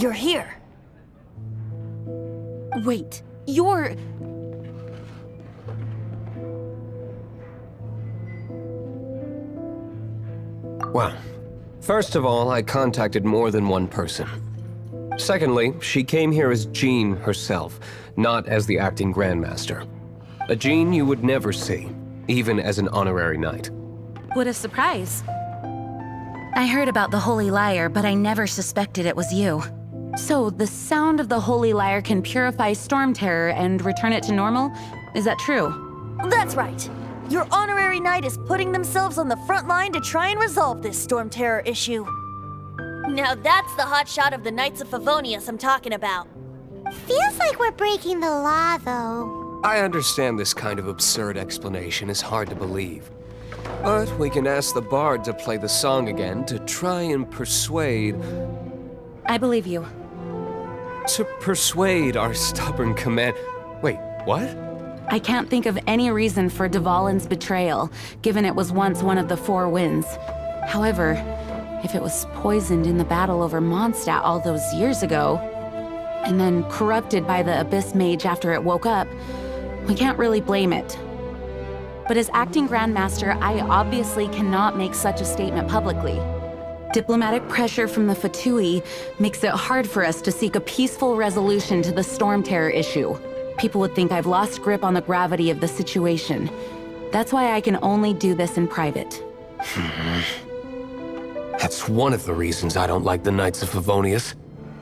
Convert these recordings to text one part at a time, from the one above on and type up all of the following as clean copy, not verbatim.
You're here. Wait, you're... Well, first of all, I contacted more than one person. Secondly, she came here as Jean herself, not as the acting Grandmaster. A Jean you would never see, even as an honorary knight. What a surprise. I heard about the Holy Lyre, but I never suspected it was you. So, the sound of the Holy Lyre can purify Storm Terror and return it to normal? Is that true? That's right. Your honorary knight is putting themselves on the front line to try and resolve this Storm Terror issue. Now that's the hot shot of the Knights of Favonius I'm talking about. Feels like we're breaking the law, though. I understand this kind of absurd explanation is hard to believe. But we can ask the bard to play the song again to try and persuade... I believe you. To persuade our stubborn command... Wait, what? I can't think of any reason for Dvalin's betrayal, given it was once one of the Four Winds. However, if it was poisoned in the battle over Mondstadt all those years ago, and then corrupted by the Abyss Mage after it woke up, we can't really blame it. But as acting Grandmaster, I obviously cannot make such a statement publicly. Diplomatic pressure from the Fatui makes it hard for us to seek a peaceful resolution to the Storm Terror issue. People would think I've lost grip on the gravity of the situation. That's why I can only do this in private. That's one of the reasons I don't like the Knights of Favonius.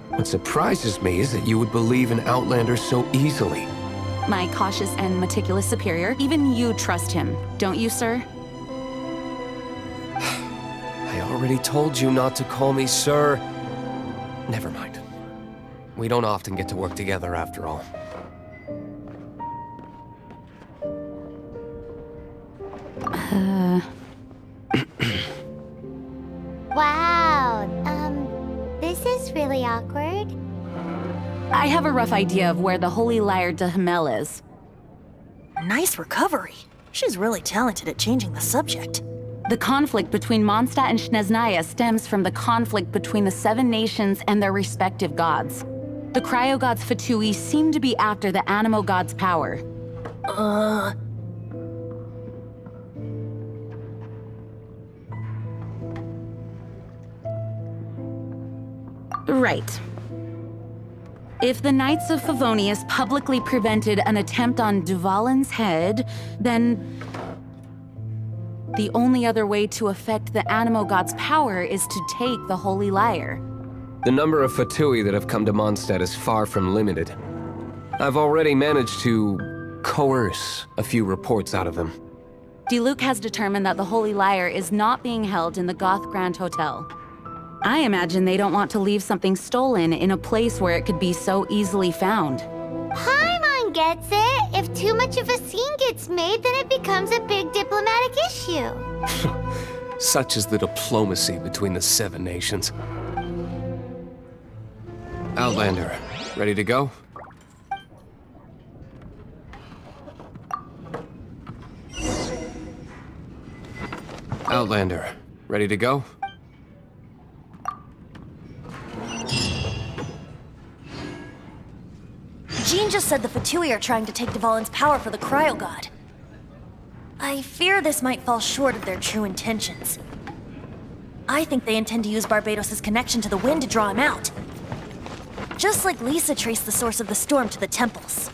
What surprises me is that you would believe in Outlanders so easily. My cautious and meticulous superior, even you trust him, don't you, sir? I already told you not to call me sir. Never mind. We don't often get to work together after all. Wow, this is really awkward. I have a rough idea of where the Holy Lyre de Himmel is. Nice recovery. She's really talented at changing the subject. The conflict between Mondstadt and Snezhnaya stems from the conflict between the Seven Nations and their respective gods. The cryo-gods Fatui seem to be after the Animo god's power. Right. If the Knights of Favonius publicly prevented an attempt on Dvalin's head, then the only other way to affect the Animo god's power is to take the Holy Lyre. The number of Fatui that have come to Mondstadt is far from limited. I've already managed to coerce a few reports out of them. Diluc has determined that the Holy Lyre is not being held in the Goth Grand Hotel. I imagine they don't want to leave something stolen in a place where it could be so easily found. Paimon gets it. If too much of a scene gets made, then it becomes a big diplomatic issue. Such is the diplomacy between the Seven Nations. Outlander, ready to go? Outlander, ready to go? Jean just said the Fatui are trying to take Dvalin's power for the Cryo God. I fear this might fall short of their true intentions. I think they intend to use Barbados' connection to the wind to draw him out. Just like Lisa traced the source of the storm to the temples.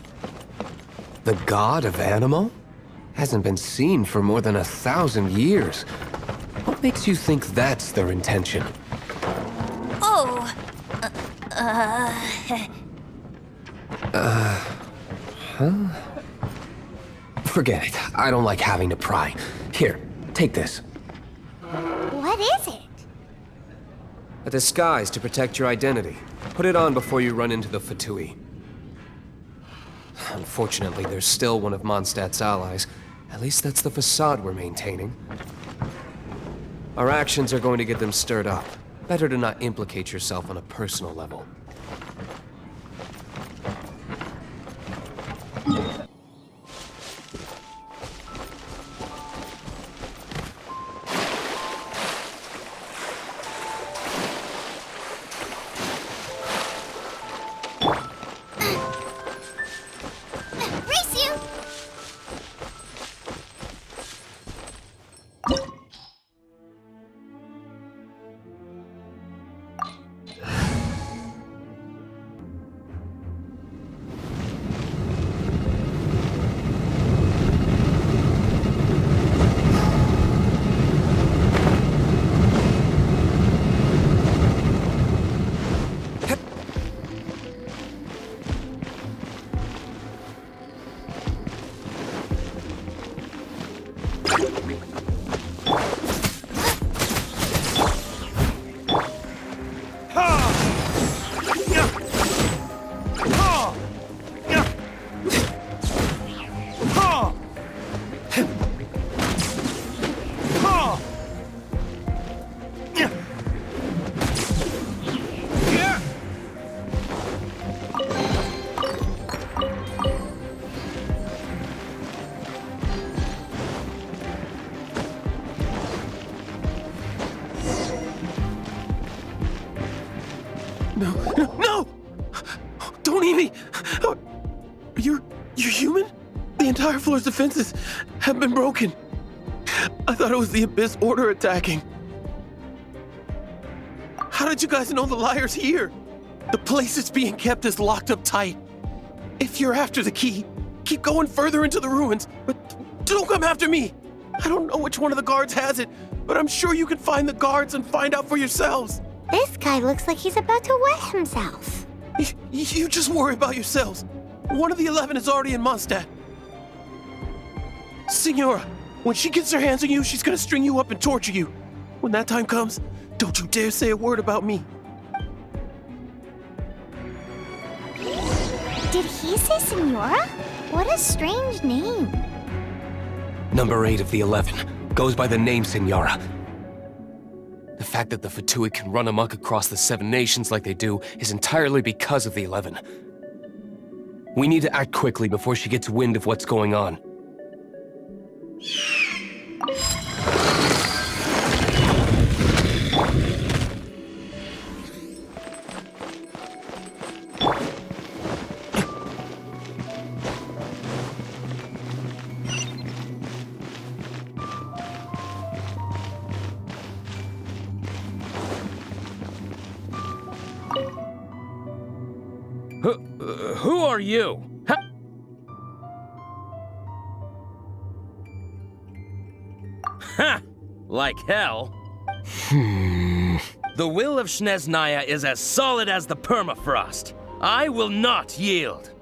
The god of Animo? Hasn't been seen for more than 1,000 years. What makes you think that's their intention? Oh, Forget it. I don't like having to pry. Here, take this. What is it? A disguise to protect your identity. Put it on before you run into the Fatui. Unfortunately, there's still one of Mondstadt's allies. At least that's the facade we're maintaining. Our actions are going to get them stirred up. Better to not implicate yourself on a personal level. You're human? The entire floor's defenses have been broken. I thought it was the Abyss Order attacking. How did you guys know the Lyre's here? The place it's being kept is locked up tight. If you're after the key, keep going further into the ruins, but don't come after me. I don't know which one of the guards has it, but I'm sure you can find the guards and find out for yourselves. This guy looks like he's about to wet himself. You just worry about yourselves. One of the 11 is already in Mondstadt. Signora, when she gets her hands on you, she's gonna string you up and torture you. When that time comes, don't you dare say a word about me. Did he say Signora? What a strange name. Number 8 of the 11 goes by the name Signora. The fact that the Fatui can run amok across the 7 nations like they do is entirely because of the 11. We need to act quickly before she gets wind of what's going on. Who are you? Ha! Like hell. The will of Snezhnaya is as solid as the permafrost. I will not yield.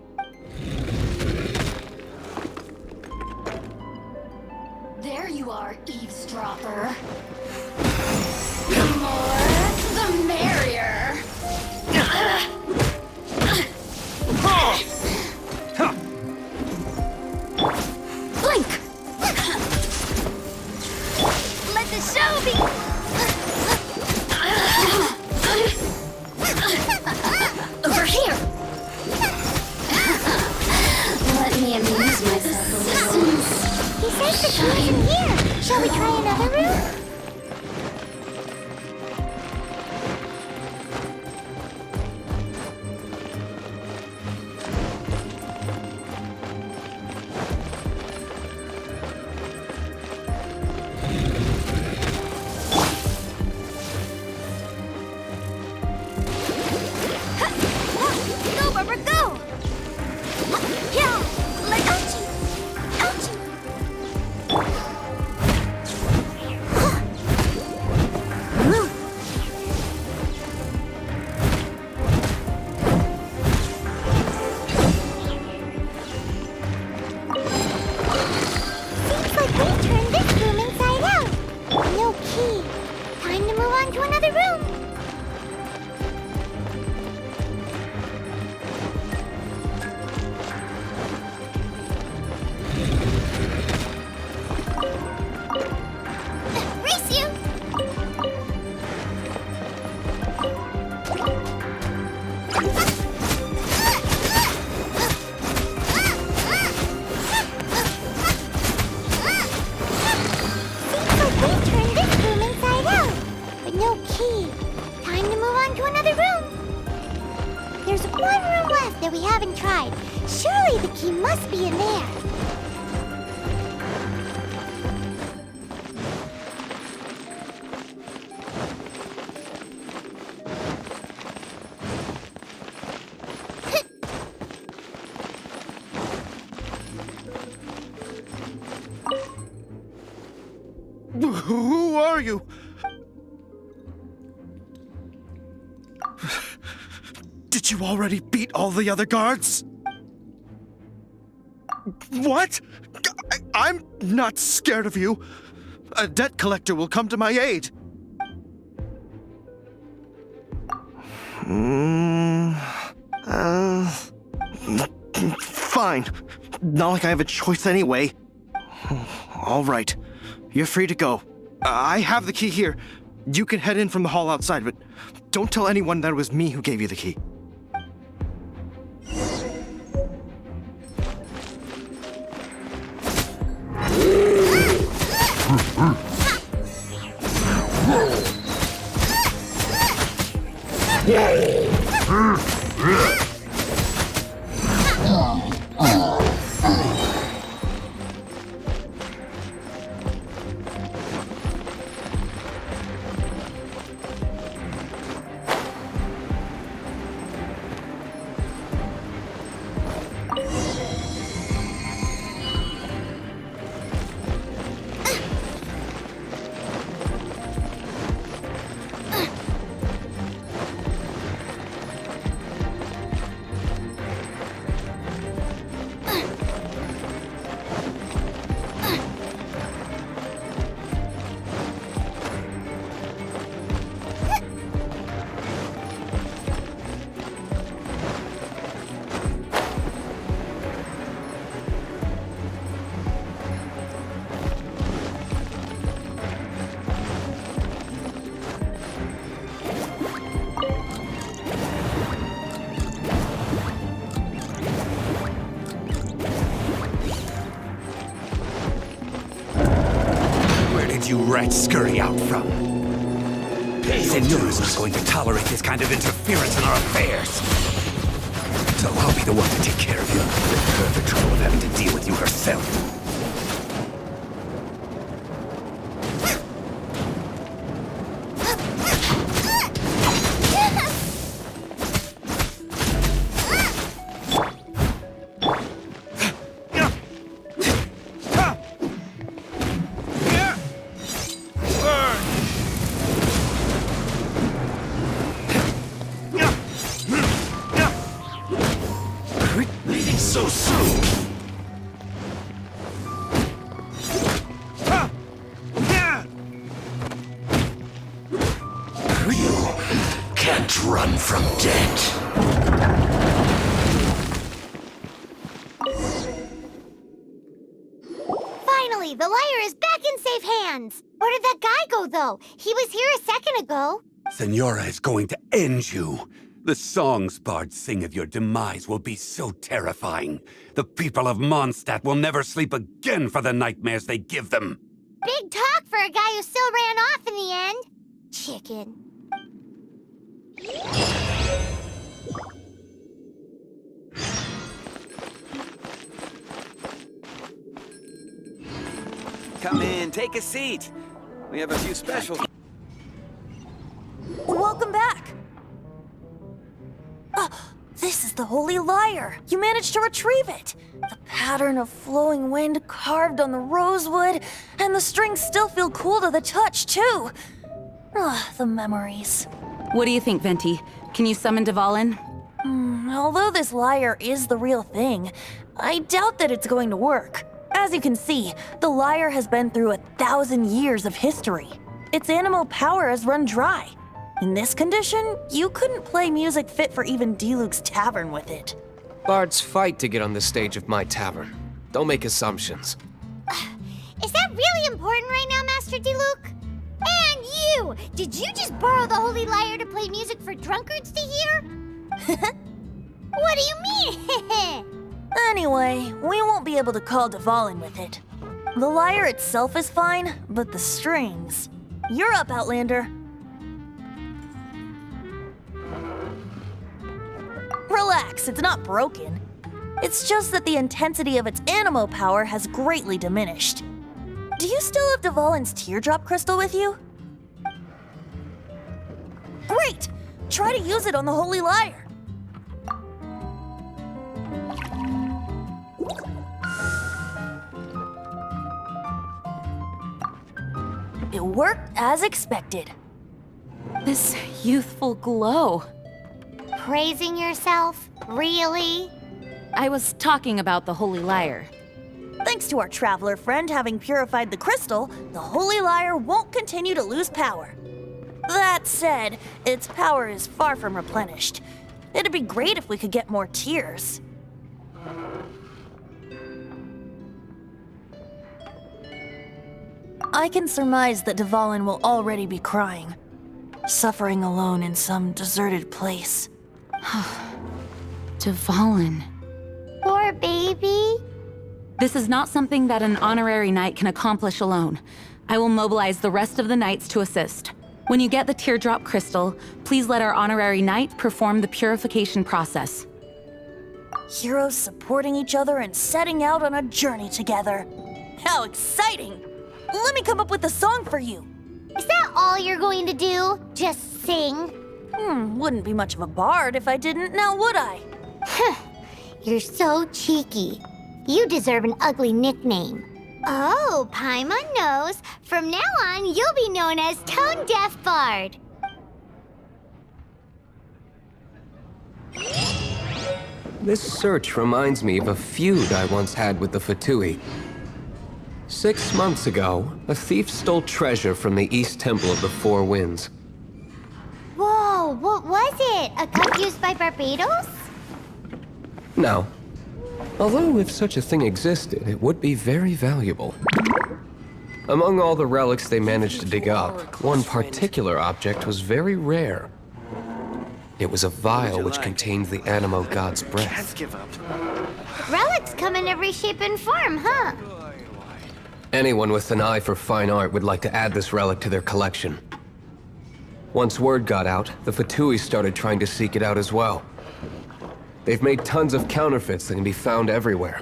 There you are, eavesdropper. The more, the merrier. Blink! Let the show be... Over here! Let me amuse myself a little. He says the key is in here. Shall we try another room? Who are you? Did you already beat all the other guards? What? I'm not scared of you. A debt collector will come to my aid. Fine. Not like I have a choice anyway. All right. You're free to go. I have the key here. You can head in from the hall outside, but don't tell anyone that it was me who gave you the key. did you rats scurry out from? Senor's not going to tolerate this kind of interference in our affairs. So I'll be the one to take care of you. Save her the trouble of having to deal with you herself. So soon! You can't run from death. Finally, the Lyre is back in safe hands. Where did that guy go, though? He was here a second ago. Senora is going to end you. The songs bards sing of your demise will be so terrifying. The people of Mondstadt will never sleep again for the nightmares they give them. Big talk for a guy who still ran off in the end. Chicken. Come in, take a seat. We have a few special... Welcome back! This is the Holy Lyre! You managed to retrieve it! The pattern of flowing wind carved on the rosewood, and the strings still feel cool to the touch, too! The memories. What do you think, Venti? Can you summon Dvalin? Although this lyre is the real thing, I doubt that it's going to work. As you can see, the lyre has been through 1,000 years of history. Its animal power has run dry. In this condition, you couldn't play music fit for even D-Luke's tavern with it. Bards fight to get on the stage of my tavern. Don't make assumptions. Is that really important right now, Master D-Luke? And you! Did you just borrow the Holy Lyre to play music for drunkards to hear? What do you mean? Anyway, we won't be able to call Dvalin with it. The lyre itself is fine, but the strings... You're up, Outlander. Relax, it's not broken. It's just that the intensity of its animo power has greatly diminished. Do you still have Dvalin's teardrop crystal with you? Great! Try to use it on the Holy Lyre. It worked as expected. This youthful glow. Praising yourself? Really? I was talking about the Holy Lyre. Thanks to our traveler friend having purified the crystal, the Holy Lyre won't continue to lose power. That said, its power is far from replenished. It'd be great if we could get more tears. I can surmise that Dvalin will already be crying, suffering alone in some deserted place. Dvalin. Poor baby. This is not something that an honorary knight can accomplish alone. I will mobilize the rest of the knights to assist. When you get the teardrop crystal, please let our honorary knight perform the purification process. Heroes supporting each other and setting out on a journey together. How exciting! Let me come up with a song for you. Is that all you're going to do? Just sing? Wouldn't be much of a bard if I didn't, now would I? You're so cheeky. You deserve an ugly nickname. Oh, Paimon knows. From now on, you'll be known as Tone Deaf Bard. This search reminds me of a feud I once had with the Fatui. 6 months ago, a thief stole treasure from the East Temple of the Four Winds. Whoa, what was it? A cup used by Barbados? No. Although if such a thing existed, it would be very valuable. Among all the relics they managed to dig up, one particular object was very rare. It was a vial which contained the Animo God's breath. Relics come in every shape and form, huh? Anyone with an eye for fine art would like to add this relic to their collection. Once word got out, the Fatui started trying to seek it out as well. They've made tons of counterfeits that can be found everywhere.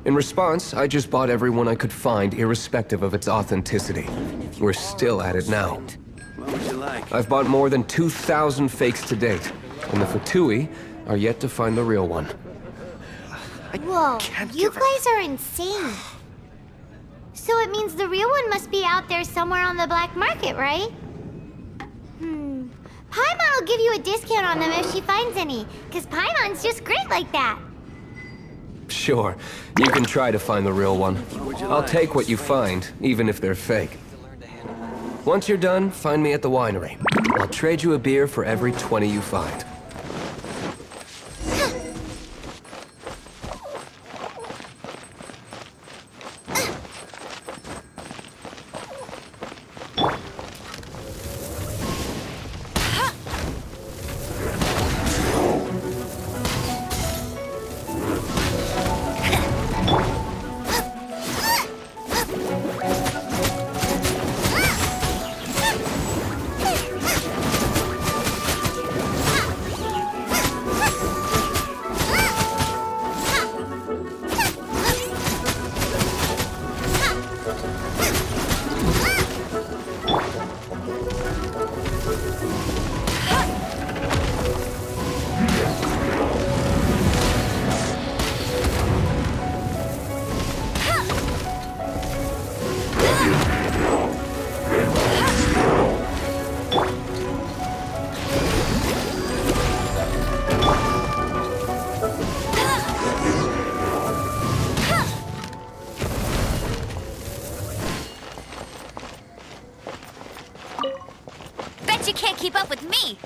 In response, I just bought every one I could find, irrespective of its authenticity. We're still at it now. What would you like? I've bought more than 2,000 fakes to date, and the Fatui are yet to find the real one. Whoa, you guys are insane. So it means the real one must be out there somewhere on the black market, right? Paimon will give you a discount on them if she finds any, because Paimon's just great like that. Sure, you can try to find the real one. I'll take what you find, even if they're fake. Once you're done, find me at the winery. I'll trade you a beer for every 20 you find. You can't keep up with me!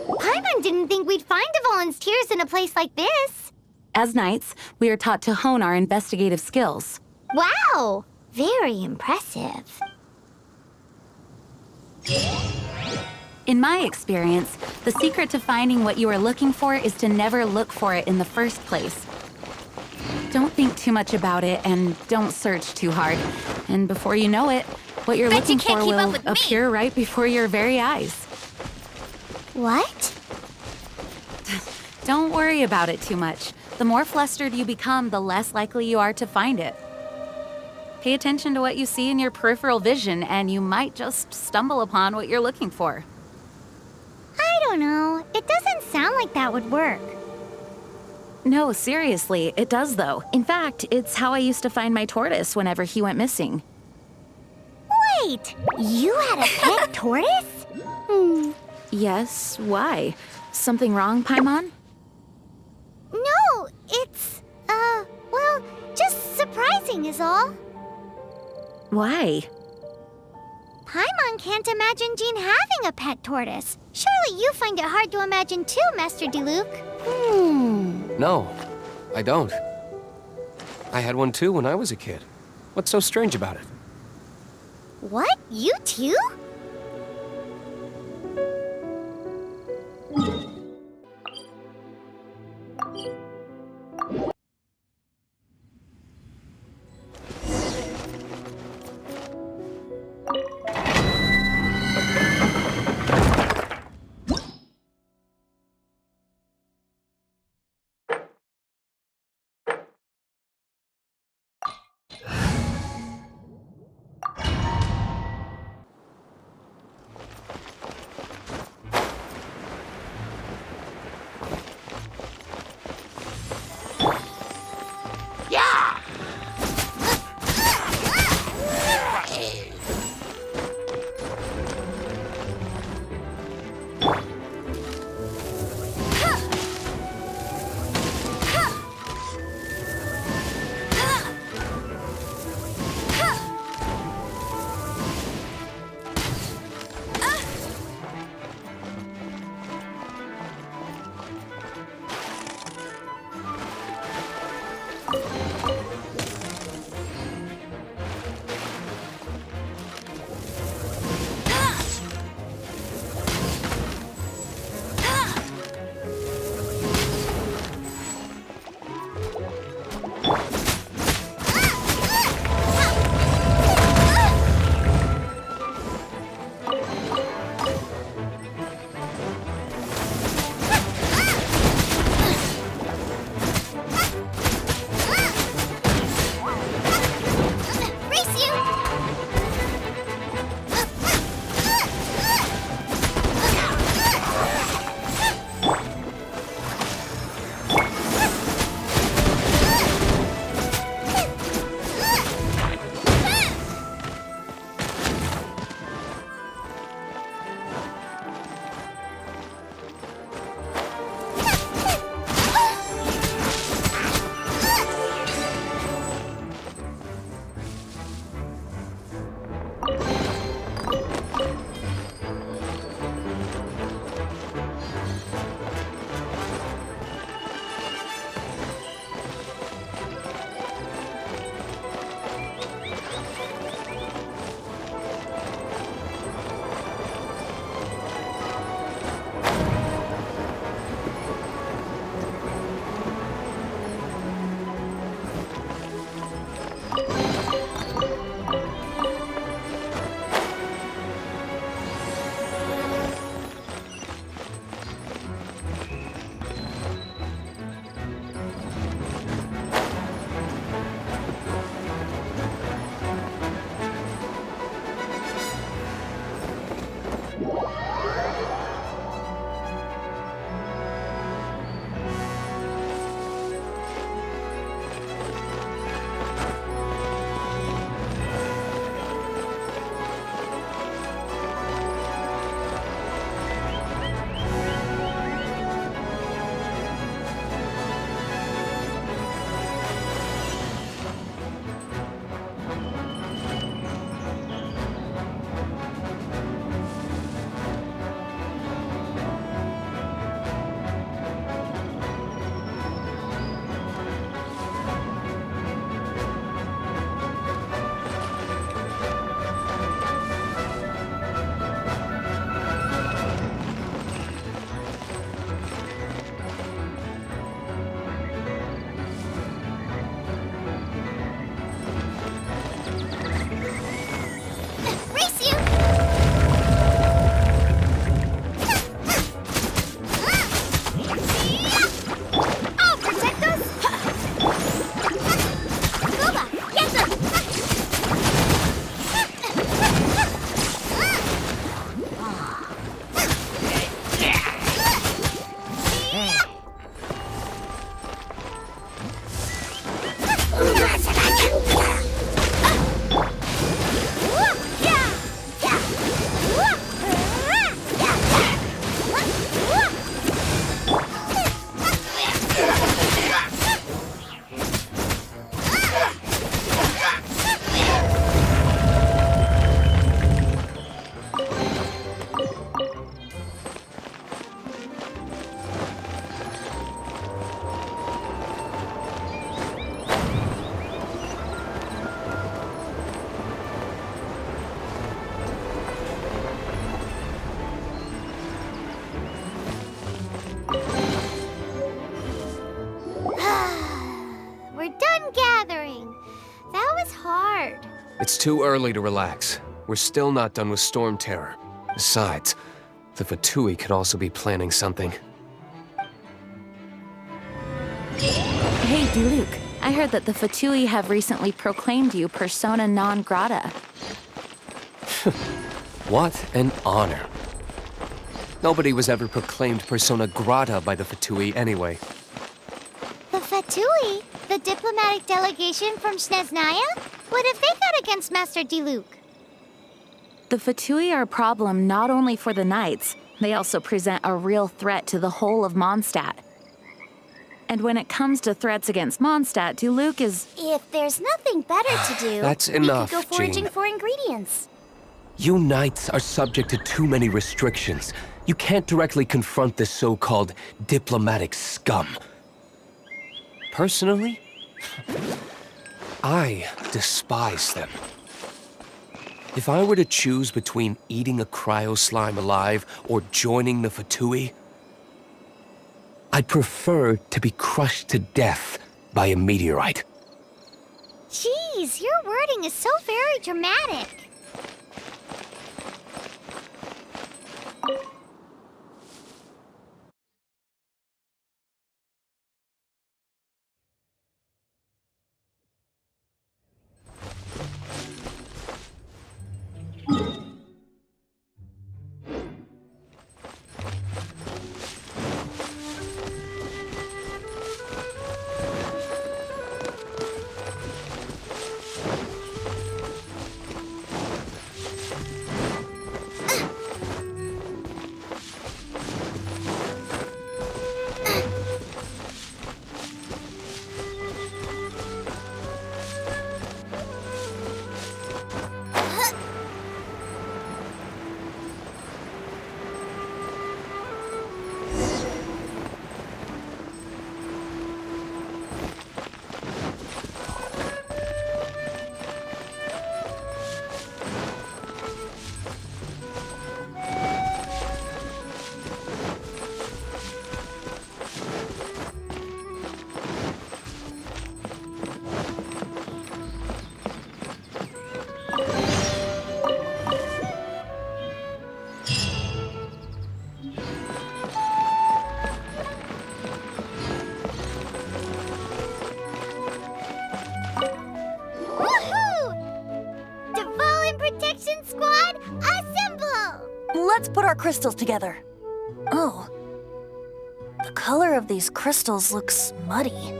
Paimon didn't think we'd find Dvalin's tears in a place like this. As knights, we are taught to hone our investigative skills. Wow! Very impressive. In my experience, the secret to finding what you are looking for is to never look for it in the first place. Don't think too much about it and don't search too hard. And before you know it, what you're looking for will appear right before your very eyes. What? Don't worry about it too much. The more flustered you become, the less likely you are to find it. Pay attention to what you see in your peripheral vision, and you might just stumble upon what you're looking for. I don't know. It doesn't sound like that would work. No, seriously, it does though. In fact, it's how I used to find my tortoise whenever he went missing. Wait! You had a pet tortoise? Yes, why? Something wrong, Paimon? No, it's, well, just surprising is all. Why? Paimon can't imagine Jean having a pet tortoise. Surely you find it hard to imagine too, Master Diluc. No, I don't. I had one too when I was a kid. What's so strange about it? What? You too? It's too early to relax. We're still not done with Storm Terror. Besides, the Fatui could also be planning something. Hey, Diluc. I heard that the Fatui have recently proclaimed you persona non grata. What an honor. Nobody was ever proclaimed persona grata by the Fatui anyway. The Fatui? The diplomatic delegation from Snezhnaya? What have they got against Master Diluc? The Fatui are a problem not only for the Knights, they also present a real threat to the whole of Mondstadt. And when it comes to threats against Mondstadt, Diluc is... If there's nothing better to do, That's we enough, could go foraging Jean. for ingredients. You Knights are subject to too many restrictions. You can't directly confront this so-called diplomatic scum. Personally, I despise them. If I were to choose between eating a cryo slime alive or joining the Fatui, I'd prefer to be crushed to death by a meteorite. Jeez, your wording is so very dramatic. Let's put our crystals together. Oh. The color of these crystals looks muddy.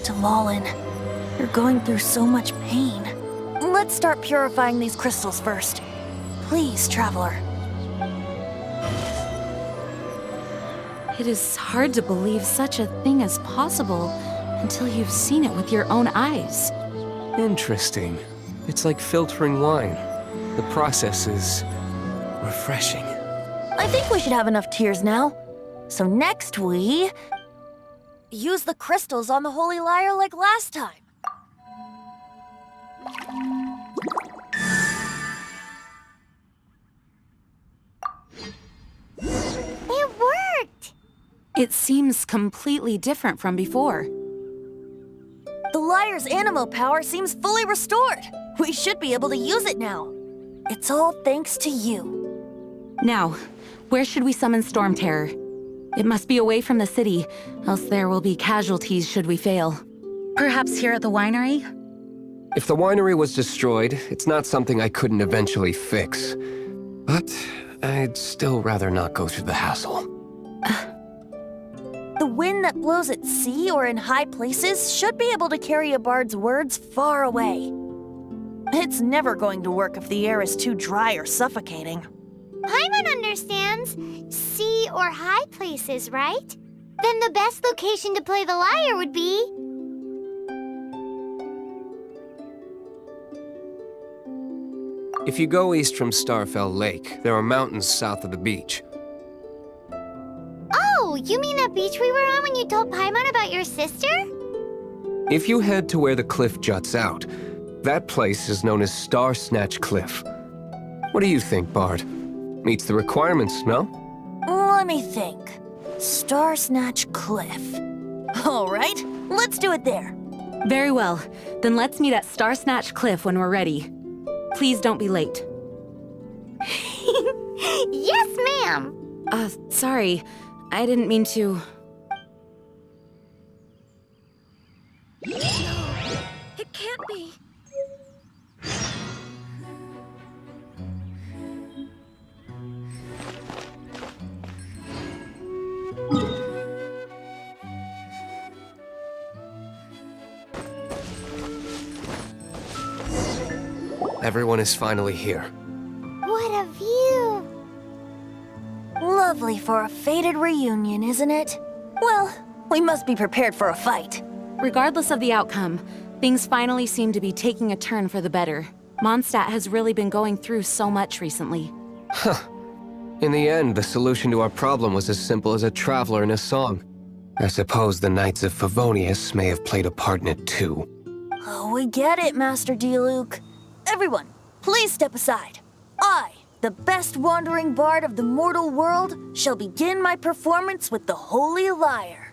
Dvalin, you're going through so much pain. Let's start purifying these crystals first. Please, Traveler. It is hard to believe such a thing is possible until you've seen it with your own eyes. Interesting. It's like filtering wine. The process is refreshing. I think we should have enough tears now. So next we... use the crystals on the Holy Lyre like last time. It worked! It seems completely different from before. The Lyre's animo power seems fully restored. We should be able to use it now. It's all thanks to you. Now, where should we summon Storm Terror? It must be away from the city, else there will be casualties should we fail. Perhaps here at the winery? If the winery was destroyed, it's not something I couldn't eventually fix. But I'd still rather not go through the hassle. The wind that blows at sea or in high places should be able to carry a bard's words far away. It's never going to work if the air is too dry or suffocating. Paimon understands sea or high places, right? Then the best location to play the lyre would be... If you go east from Starfell Lake, there are mountains south of the beach. Oh, you mean that beach we were on when you told Paimon about your sister? If you head to where the cliff juts out, that place is known as Star Snatch Cliff. What do you think, Bard? Meets the requirements, no? Let me think. Star Snatch Cliff. All right, let's do it there. Very well. Then let's meet at Star Snatch Cliff when we're ready. Please don't be late. Yes, ma'am! Sorry. I didn't mean to... No, it can't be. Everyone is finally here. What a view! Lovely for a fated reunion, isn't it? Well, we must be prepared for a fight. Regardless of the outcome, things finally seem to be taking a turn for the better. Mondstadt has really been going through so much recently. In the end, the solution to our problem was as simple as a traveler in a song. I suppose the Knights of Favonius may have played a part in it too. Oh, we get it, Master D-Luke. Everyone, please step aside. I, the best wandering bard of the mortal world, shall begin my performance with the Holy Lyre.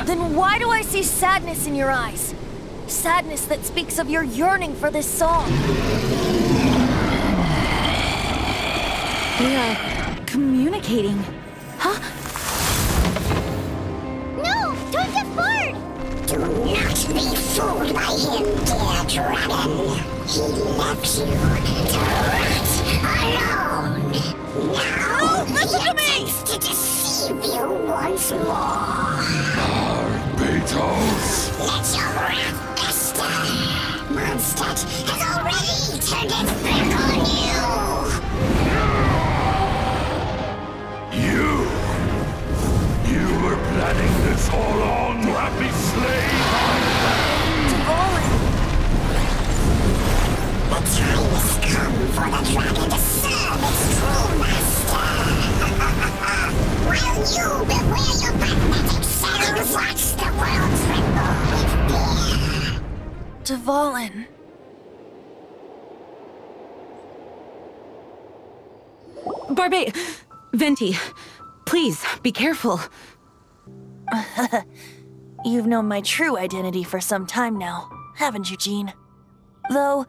Then why do I see sadness in your eyes? Sadness that speaks of your yearning for this song. We are communicating. Huh? No! Don't get bored! Do not be fooled by him, dear dragon. He left you to rot alone. Now listen to me! he attempts to deceive you once more. Barbatos! Let your wrath fester. Mondstadt has already turned its back on you. You were planning this all along to have me slain. Dvalin! The time has come for the dragon to serve its true master. While you beware your magnetic cells, watch the world tremble with fear. Dvalin. Venti, please, be careful. You've known my true identity for some time now, haven't you, Jean? Though,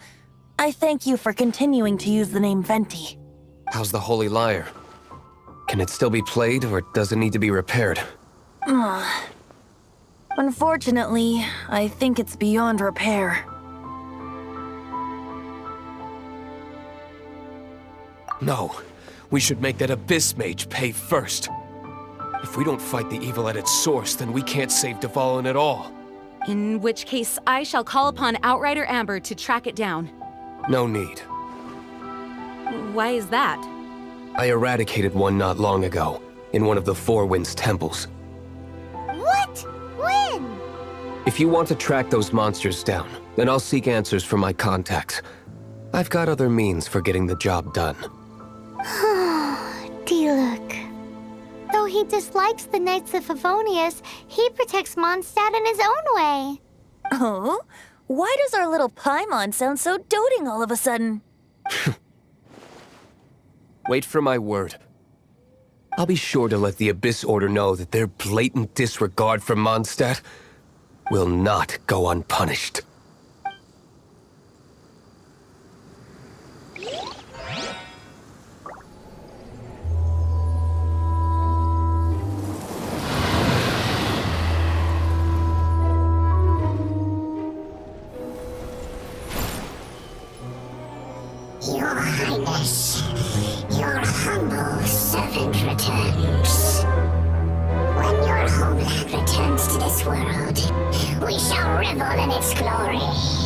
I thank you for continuing to use the name Venti. How's the Holy Lyre? Can it still be played, or does it need to be repaired? Unfortunately, I think it's beyond repair. No. We should make that Abyss Mage pay first. If we don't fight the evil at its source, then we can't save Dvalin at all. In which case, I shall call upon Outrider Amber to track it down. No need. Why is that? I eradicated one not long ago, in one of the Four Winds temples. What? When? If you want to track those monsters down, then I'll seek answers from my contacts. I've got other means for getting the job done. D-Luke. Though he dislikes the Knights of Favonius, he protects Mondstadt in his own way. Oh? Why does our little Paimon sound so doting all of a sudden? Wait for my word. I'll be sure to let the Abyss Order know that their blatant disregard for Mondstadt will not go unpunished. Your Highness, your humble servant returns. When your homeland returns to this world, we shall revel in its glory.